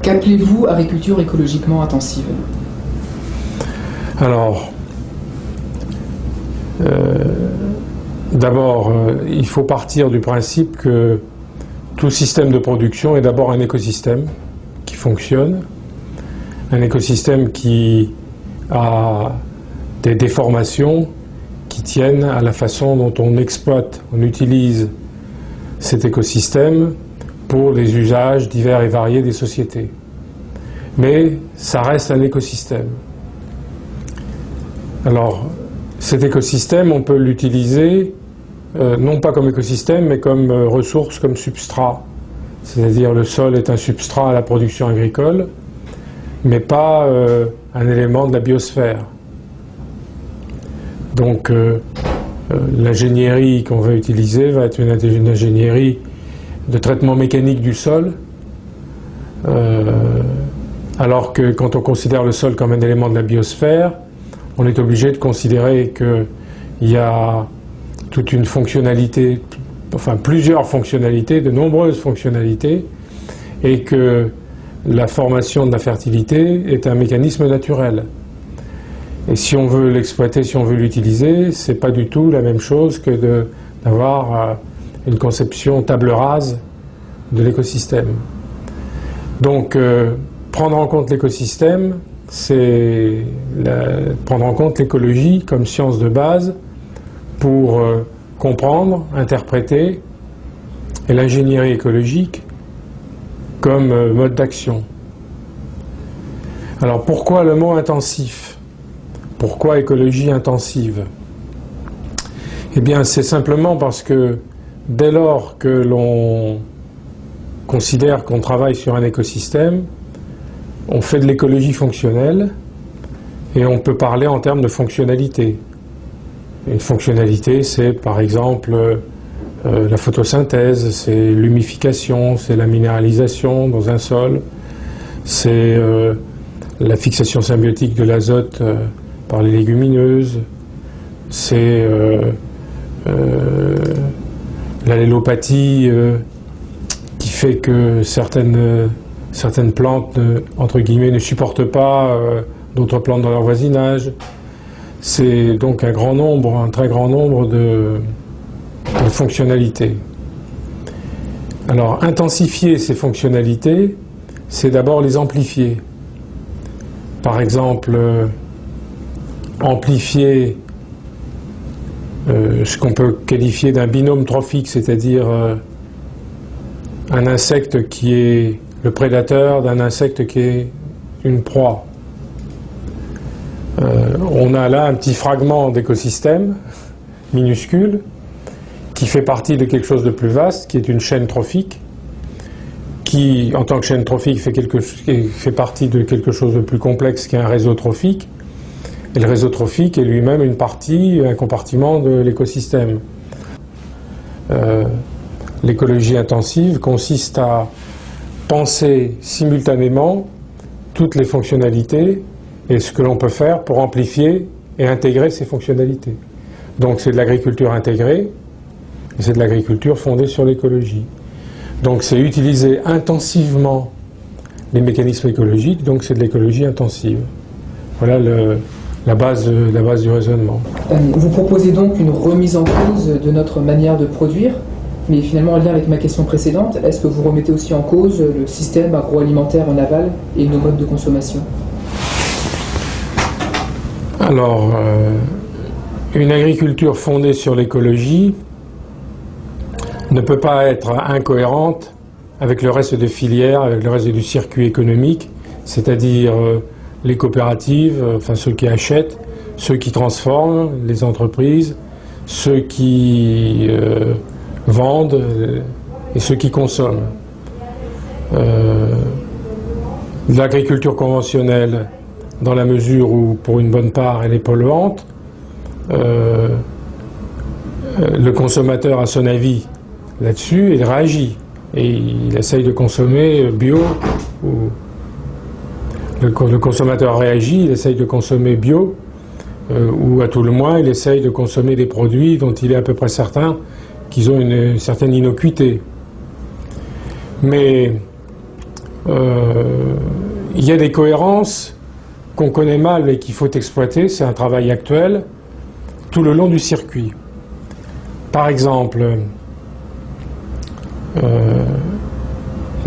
Qu'appelez-vous agriculture écologiquement intensive? Alors, d'abord, il faut partir du principe que tout système de production est d'abord un écosystème qui fonctionne, un écosystème qui a des déformations qui tiennent à la façon dont on exploite, on utilise cet écosystème pour les usages divers et variés des sociétés. Mais ça reste un écosystème. Alors, cet écosystème, on peut l'utiliser non pas comme écosystème, mais comme ressource, comme substrat. C'est-à-dire le sol est un substrat à la production agricole, mais pas un élément de la biosphère. Donc l'ingénierie qu'on va utiliser va être une ingénierie de traitement mécanique du sol, alors que quand on considère le sol comme un élément de la biosphère, on est obligé de considérer qu'il y a toute une fonctionnalité, enfin plusieurs fonctionnalités, de nombreuses fonctionnalités, et que la formation de la fertilité est un mécanisme naturel. Et si on veut l'exploiter, si on veut l'utiliser, c'est pas du tout la même chose que d'avoir une conception table rase de l'écosystème. Donc, prendre en compte l'écosystème, c'est prendre en compte l'écologie comme science de base pour comprendre, interpréter, et l'ingénierie écologique comme mode d'action. Alors pourquoi le mot intensif? Pourquoi écologie intensive? Eh bien c'est simplement parce que dès lors que l'on considère qu'on travaille sur un écosystème, on fait de l'écologie fonctionnelle et on peut parler en termes de fonctionnalité. Une fonctionnalité, c'est par exemple la photosynthèse, c'est l'humification, c'est la minéralisation dans un sol, c'est la fixation symbiotique de l'azote par les légumineuses, c'est l'allélopathie qui fait que certaines plantes, entre guillemets, ne supportent pas d'autres plantes dans leur voisinage. C'est donc un très grand nombre de fonctionnalités. Alors, intensifier ces fonctionnalités, c'est d'abord les amplifier. Par exemple, amplifier ce qu'on peut qualifier d'un binôme trophique, c'est-à-dire un insecte qui est le prédateur d'un insecte qui est une proie. On a là un petit fragment d'écosystème minuscule qui fait partie de quelque chose de plus vaste, qui est une chaîne trophique, qui, en tant que chaîne trophique, fait partie de quelque chose de plus complexe qui est un réseau trophique. Et le réseau trophique est lui-même une partie, un compartiment de l'écosystème. L'écologie intensive consiste à penser simultanément toutes les fonctionnalités et ce que l'on peut faire pour amplifier et intégrer ces fonctionnalités. Donc c'est de l'agriculture intégrée, et c'est de l'agriculture fondée sur l'écologie. Donc c'est utiliser intensivement les mécanismes écologiques, donc c'est de l'écologie intensive. Voilà la base du raisonnement. Vous proposez donc une remise en cause de notre manière de produire, mais finalement en lien avec ma question précédente, est-ce que vous remettez aussi en cause le système agroalimentaire en aval et nos modes de consommation? Alors, une agriculture fondée sur l'écologie ne peut pas être incohérente avec le reste des filières, avec le reste du circuit économique, c'est-à-dire les coopératives, enfin ceux qui achètent, ceux qui transforment, les entreprises, ceux qui vendent et ceux qui consomment. L'agriculture conventionnelle, dans la mesure où, pour une bonne part, elle est polluante, le consommateur a son avis là-dessus, il réagit et il essaye de consommer bio. Le consommateur réagit, il essaye de consommer bio, ou à tout le moins, il essaye de consommer des produits dont il est à peu près certain qu'ils ont une certaine innocuité. Mais il y a des cohérences qu'on connaît mal et qu'il faut exploiter, c'est un travail actuel, tout le long du circuit. Par exemple,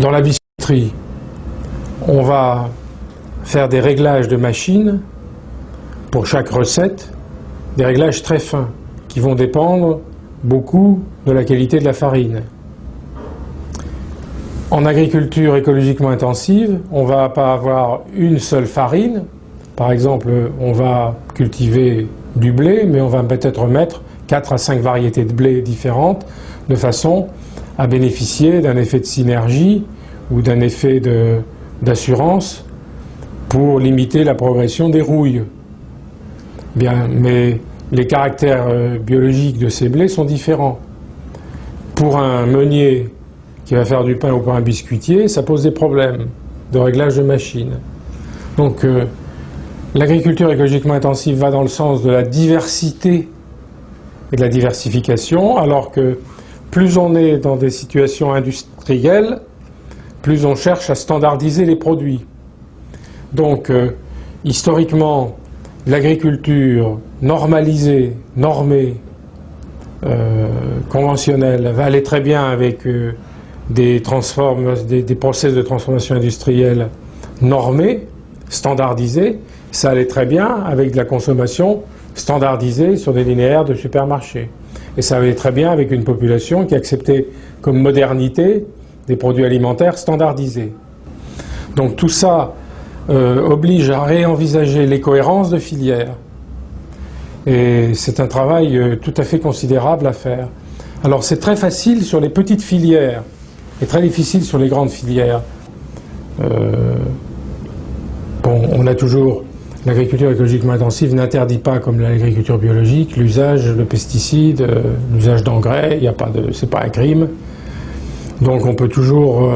dans la biscuiterie, on va faire des réglages de machines pour chaque recette, des réglages très fins qui vont dépendre beaucoup de la qualité de la farine. En agriculture écologiquement intensive, on ne va pas avoir une seule farine. Par exemple, on va cultiver du blé, mais on va peut-être mettre 4 à 5 variétés de blé différentes, de façon à bénéficier d'un effet de synergie ou d'un effet d'assurance pour limiter la progression des rouilles. Bien, mais les caractères biologiques de ces blés sont différents. Pour un meunier qui va faire du pain ou pour un biscuitier, ça pose des problèmes de réglage de machine. Donc l'agriculture écologiquement intensive va dans le sens de la diversité et de la diversification, alors que plus on est dans des situations industrielles, plus on cherche à standardiser les produits. Donc historiquement, l'agriculture normalisée, normée, conventionnelle, va aller très bien avec des process de transformation industrielle normés, standardisés. Ça allait très bien avec de la consommation standardisée sur des linéaires de supermarchés. Et ça allait très bien avec une population qui acceptait comme modernité des produits alimentaires standardisés. Donc tout ça oblige à réenvisager les cohérences de filières. Et c'est un travail tout à fait considérable à faire. Alors c'est très facile sur les petites filières et très difficile sur les grandes filières. On a toujours... L'agriculture écologiquement intensive n'interdit pas, comme l'agriculture biologique, l'usage de pesticides, l'usage d'engrais, c'est pas un crime. Donc on peut toujours,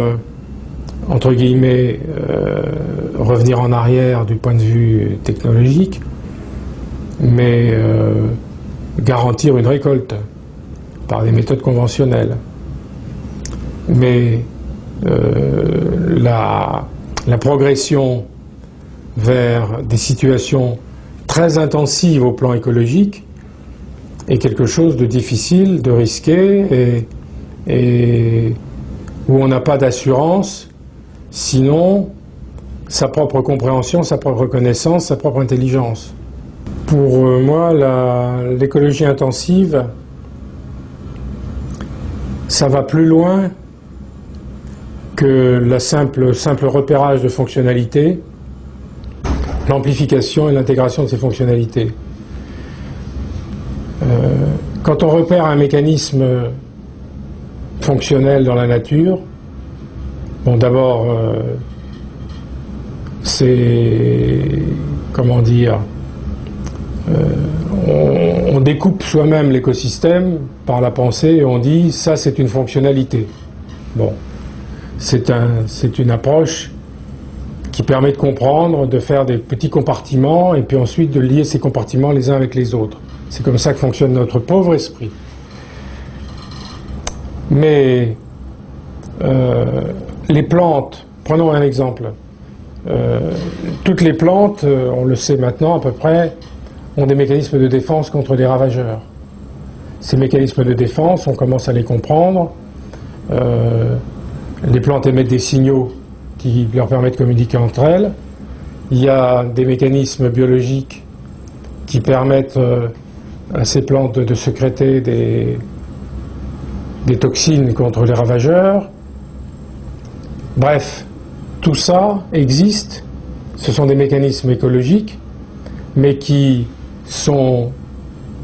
entre guillemets, revenir en arrière du point de vue technologique, mais garantir une récolte par des méthodes conventionnelles. Mais la progression vers des situations très intensives au plan écologique est quelque chose de difficile, de risqué et où on n'a pas d'assurance, sinon sa propre compréhension, sa propre connaissance, sa propre intelligence. Pour moi, l'écologie intensive, ça va plus loin que le simple repérage de fonctionnalités, l'amplification et l'intégration de ces fonctionnalités. Quand on repère un mécanisme fonctionnel dans la nature, bon d'abord c'est, comment dire, on découpe soi-même l'écosystème par la pensée et on dit ça c'est une fonctionnalité. Bon, c'est une approche qui permet de comprendre, de faire des petits compartiments et puis ensuite de lier ces compartiments les uns avec les autres. C'est comme ça que fonctionne notre pauvre esprit. Mais les plantes, prenons un exemple, toutes les plantes, on le sait maintenant à peu près, ont des mécanismes de défense contre les ravageurs. Ces mécanismes de défense, on commence à les comprendre. Les plantes émettent des signaux qui leur permettent de communiquer entre elles. Il y a des mécanismes biologiques qui permettent à ces plantes de sécréter des toxines contre les ravageurs. Bref, tout ça existe. Ce sont des mécanismes écologiques, mais qui sont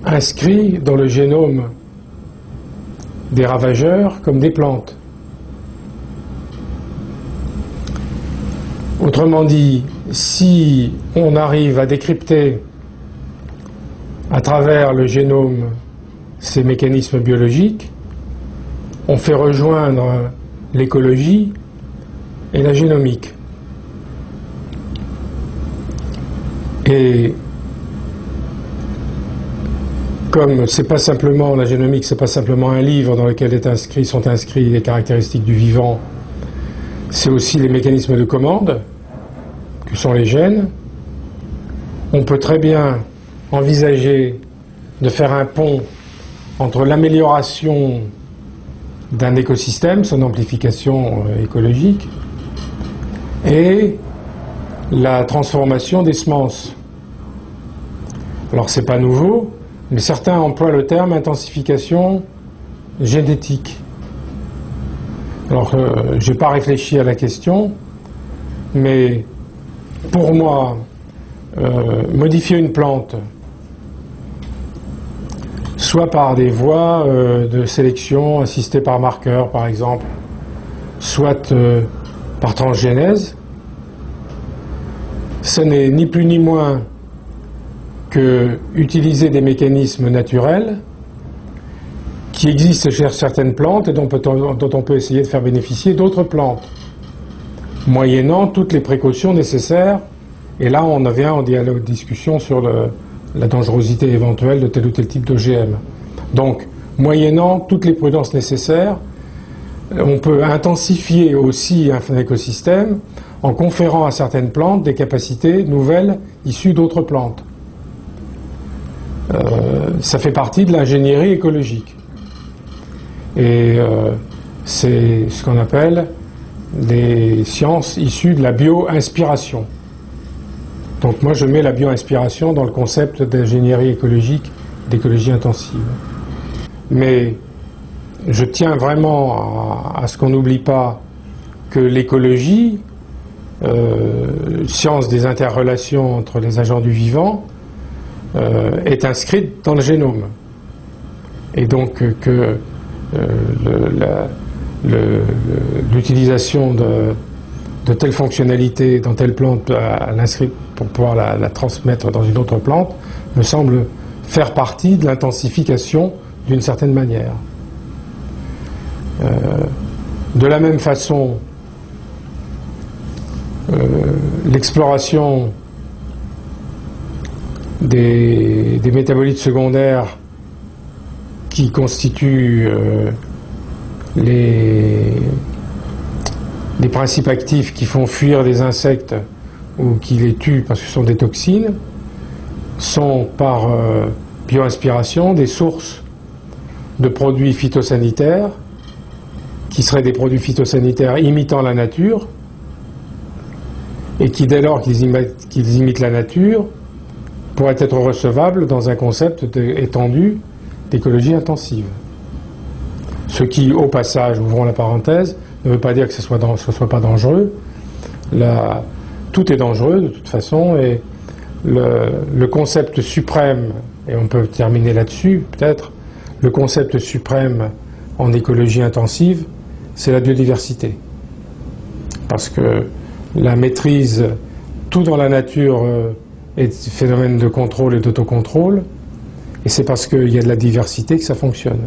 inscrits dans le génome des ravageurs comme des plantes. Autrement dit, si on arrive à décrypter à travers le génome ces mécanismes biologiques, on fait rejoindre l'écologie et la génomique. Et comme c'est pas simplement la génomique, c'est pas simplement un livre dans lequel sont inscrits les caractéristiques du vivant, c'est aussi les mécanismes de commande, que sont les gènes. On peut très bien envisager de faire un pont entre l'amélioration d'un écosystème, son amplification écologique, et la transformation des semences. Alors c'est pas nouveau, mais certains emploient le terme intensification génétique. Alors j'ai pas réfléchi à la question, mais pour moi, modifier une plante, soit par des voies de sélection assistées par marqueurs par exemple, soit par transgénèse, ce n'est ni plus ni moins que utiliser des mécanismes naturels qui existent chez certaines plantes et dont on peut essayer de faire bénéficier d'autres plantes, moyennant toutes les précautions nécessaires. Et là, on vient en dialogue, discussion sur la dangerosité éventuelle de tel ou tel type d'OGM. Donc, moyennant toutes les prudences nécessaires, on peut intensifier aussi un écosystème en conférant à certaines plantes des capacités nouvelles issues d'autres plantes. Ça fait partie de l'ingénierie écologique. Et c'est ce qu'on appelle des sciences issues de la bio-inspiration. Donc moi je mets la bio-inspiration dans le concept d'ingénierie écologique, d'écologie intensive. Mais je tiens vraiment à ce qu'on n'oublie pas que l'écologie, science des interrelations entre les agents du vivant, est inscrite dans le génome. Et donc que l'utilisation de telle fonctionnalité dans telle plante à l'inscrire pour pouvoir la transmettre dans une autre plante me semble faire partie de l'intensification d'une certaine manière. De la même façon, l'exploration des métabolites secondaires qui constituent les principes actifs qui font fuir des insectes ou qui les tuent parce que ce sont des toxines, sont par bio-inspiration des sources de produits phytosanitaires qui seraient des produits phytosanitaires imitant la nature et qui, dès lors qu'ils imitent la nature, pourraient être recevables dans un concept étendu d'écologie intensive. Ce qui, au passage, ouvrons la parenthèse, ne veut pas dire que ce soit pas dangereux. Tout est dangereux de toute façon, et le concept suprême, et on peut terminer là-dessus peut-être, le concept suprême en écologie intensive, c'est la biodiversité. Parce que la maîtrise, tout dans la nature est phénomène de contrôle et d'autocontrôle, et c'est parce qu'il y a de la diversité que ça fonctionne.